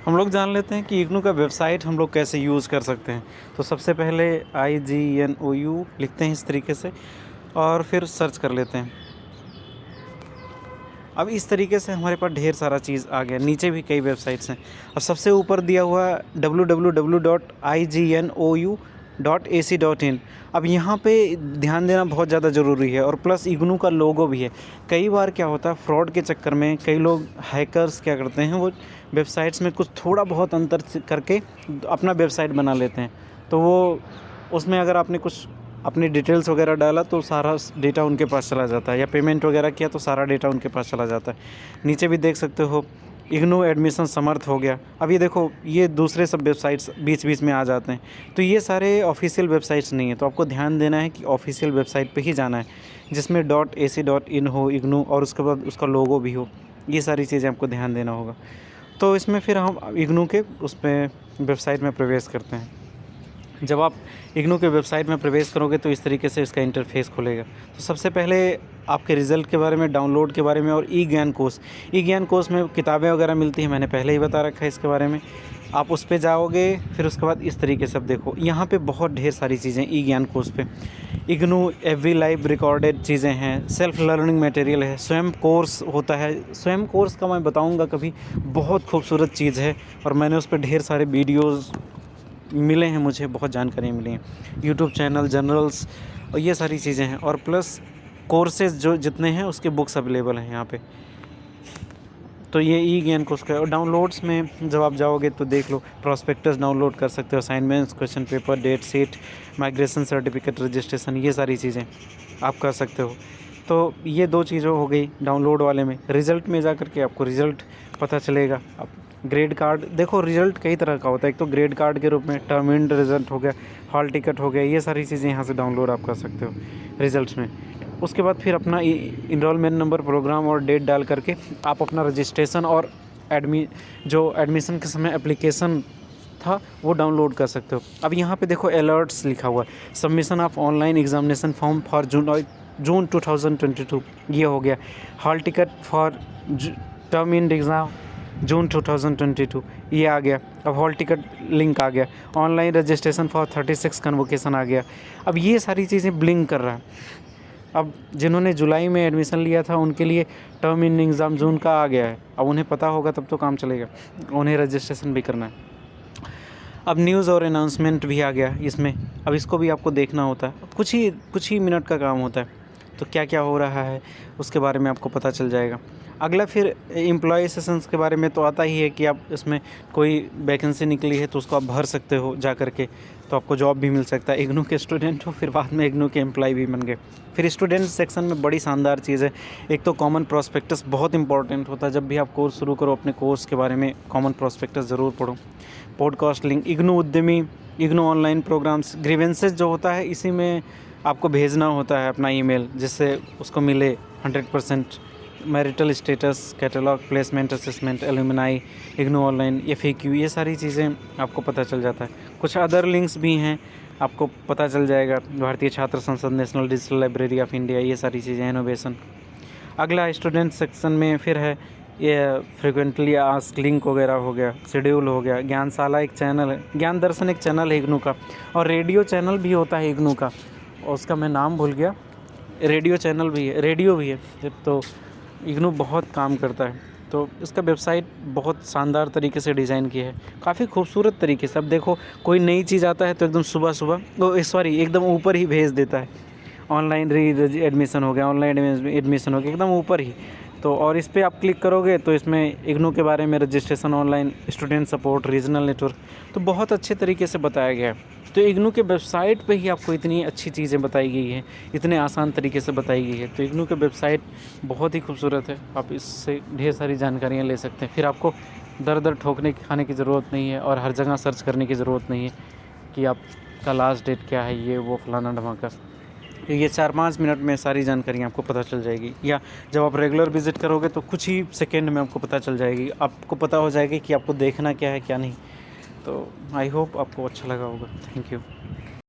हम लोग जान लेते हैं कि इग्नू का वेबसाइट हम लोग कैसे यूज़ कर सकते हैं। तो सबसे पहले IGNOU लिखते हैं इस तरीके से और फिर सर्च कर लेते हैं। अब इस तरीके से हमारे पास ढेर सारा चीज़ आ गया। नीचे भी कई वेबसाइट्स हैं। अब सबसे ऊपर दिया हुआ www.ignou.ac.in। अब यहाँ पे ध्यान देना बहुत ज़्यादा ज़रूरी है और प्लस इग्नू का लोगो भी है। कई बार क्या होता है, फ्रॉड के चक्कर में कई लोग हैकर्स क्या करते हैं, वो वेबसाइट्स में कुछ थोड़ा बहुत अंतर करके अपना वेबसाइट बना लेते हैं। तो वो उसमें अगर आपने कुछ अपनी डिटेल्स वगैरह डाला तो सारा डेटा उनके पास चला जाता है, या पेमेंट वगैरह किया तो सारा डेटा उनके पास चला जाता है। नीचे भी देख सकते हो इग्नू एडमिशन समर्थ हो गया। अब ये देखो, ये दूसरे सब वेबसाइट्स बीच बीच में आ जाते हैं। तो ये सारे ऑफिशियल वेबसाइट्स नहीं है, तो आपको ध्यान देना है कि ऑफिशियल वेबसाइट पे ही जाना है जिसमें .ac.in हो इग्नू, और उसके बाद उसका लोगो भी हो। ये सारी चीज़ें आपको ध्यान देना होगा। तो इसमें फिर हम इग्नू के उस पर वेबसाइट में प्रवेश करते हैं। जब आप इग्नू के वेबसाइट में प्रवेश करोगे तो इस तरीके से इसका इंटरफेस खुलेगा। तो सबसे पहले आपके रिज़ल्ट के बारे में, डाउनलोड के बारे में और ई ज्ञान कोर्स में किताबें वगैरह मिलती हैं, मैंने पहले ही बता रखा है इसके बारे में। आप उस पे जाओगे, फिर उसके बाद इस तरीके से अब देखो यहाँ पे बहुत ढेर सारी चीज़ें ई ज्ञान कोर्स पे। इग्नू एवरी लाइव रिकॉर्डेड चीज़ें हैं, सेल्फ लर्निंग मटेरियल है, स्वयं कोर्स होता है। स्वयं कोर्स का मैं बताऊँगा कभी, बहुत खूबसूरत चीज़ है और मैंने उस पर ढेर सारे वीडियोज़ मिले हैं, मुझे बहुत जानकारियाँ मिली हैं। यूट्यूब चैनल, जर्नल्स और ये सारी चीज़ें हैं, और प्लस कोर्सेज़ जो जितने हैं उसके बुक्स अवेलेबल हैं यहाँ पे। तो ये ई ज्ञान कोर्स का। और डाउनलोड्स में जब आप जाओगे तो देख लो, प्रॉस्पेक्टस डाउनलोड कर सकते हो, assignments, question paper, date sheet, migration certificate, registration, ये सारी चीज़ें आप कर सकते हो। तो ये 2 चीज़ें हो गई डाउनलोड वाले में। रिज़ल्ट में जा कर के आपको रिज़ल्ट पता चलेगा। अब ग्रेड कार्ड देखो, रिज़ल्ट कई तरह का होता है। एक तो ग्रेड कार्ड के रूप में टर्मिन्ड रिज़ल्ट हो गया, हॉल टिकट हो गया, ये सारी चीज़ें यहाँ से डाउनलोड आप कर सकते हो रिज़ल्ट्स में। उसके बाद फिर अपना इनरोलमेंट नंबर, प्रोग्राम और डेट डाल करके आप अपना रजिस्ट्रेशन और एडमिशन के समय एप्लीकेशन था वो डाउनलोड कर सकते हो। अब यहाँ पे देखो अलर्ट्स लिखा हुआ है, submission of online examination form for June 2022 ये हो गया। Hall ticket for term in exam June 2022 ये आ गया। अब हॉल टिकट लिंक आ गया। ऑनलाइन रजिस्ट्रेशन फॉर 36 कन्वोकेशन आ गया। अब ये सारी चीज़ें ब्लिंक कर रहा है। अब जिन्होंने जुलाई में एडमिशन लिया था उनके लिए टर्म इन एग्ज़ाम जून का आ गया है। अब उन्हें पता होगा तब तो काम चलेगा, उन्हें रजिस्ट्रेशन भी करना है। अब न्यूज़ और अनाउंसमेंट भी आ गया इसमें। अब इसको भी आपको देखना होता है, कुछ ही मिनट का काम होता है। तो क्या क्या हो रहा है उसके बारे में आपको पता चल जाएगा। अगला फिर एम्प्लॉय सेशंस के बारे में तो आता ही है कि आप इसमें कोई वैकेंसी निकली है तो उसको आप भर सकते हो जा कर के, तो आपको जॉब भी मिल सकता है। इग्नू के स्टूडेंट हो, फिर बाद में इग्नू के एम्प्लॉय भी बन गए। फिर स्टूडेंट सेक्शन में बड़ी शानदार चीज़ है, एक तो कॉमन प्रॉस्पेक्टस बहुत इंपॉर्टेंट होता है। जब भी आप कोर्स शुरू करो अपने कोर्स के बारे में कॉमन प्रॉस्पेक्टस ज़रूर पढ़ो। पॉडकास्ट लिंक, इग्नू उद्यमी, इग्नू ऑनलाइन प्रोग्राम्स, ग्रीवेंसेस जो होता है इसी में आपको भेजना होता है अपना ईमेल, जिससे उसको मिले 100% marital status, catalogue, placement assessment, alumni, IGNOU online, FAQ, ये सारी चीज़ें आपको पता चल जाता है। कुछ अदर लिंक्स भी हैं, आपको पता चल जाएगा। भारतीय छात्र संसद, national digital library of India, ये सारी चीज़ें, इनोवेशन। अगला स्टूडेंट सेक्शन में फिर है ये फ्रिक्वेंटली आस्क्ड लिंक वगैरह हो गया, शेड्यूल हो गया, ज्ञानशाला एक चैनल है, ज्ञान दर्शन एक चैनल है इग्नू का, और रेडियो चैनल भी होता है इग्नू का, और उसका मैं नाम भूल गया। रेडियो चैनल भी है, रेडियो भी है। तो इग्नू बहुत काम करता है। तो इसका वेबसाइट बहुत शानदार तरीके से डिज़ाइन किया है, काफ़ी खूबसूरत तरीके से। अब देखो, कोई नई चीज़ आता है तो एकदम सुबह एकदम ऊपर ही भेज देता है। ऑनलाइन एडमिशन हो गया, ऑनलाइन एडमिशन हो गया, एकदम ऊपर ही। तो और इस पर आप क्लिक करोगे तो इसमें इग्नू के बारे में, registration, online student support, regional network, तो बहुत अच्छे तरीके से बताया गया है। तो इग्नू के वेबसाइट पे ही आपको इतनी अच्छी चीज़ें बताई गई हैं, इतने आसान तरीके से बताई गई है। तो इग्नू के वेबसाइट बहुत ही खूबसूरत है, आप इससे ढेर सारी जानकारियाँ ले सकते हैं। फिर आपको दर दर ठोकने खाने की ज़रूरत नहीं है, और हर जगह सर्च करने की ज़रूरत नहीं है कि आपका लास्ट डेट क्या है, ये वो फलाना ढमाका। ये 4-5 मिनट में सारी जानकारी आपको पता चल जाएगी, या जब आप रेगुलर विज़िट करोगे तो कुछ ही सेकेंड में आपको पता चल जाएगी। आपको पता हो जाएगी कि आपको देखना क्या है क्या नहीं। तो आई होप आपको अच्छा लगा होगा। Thank you.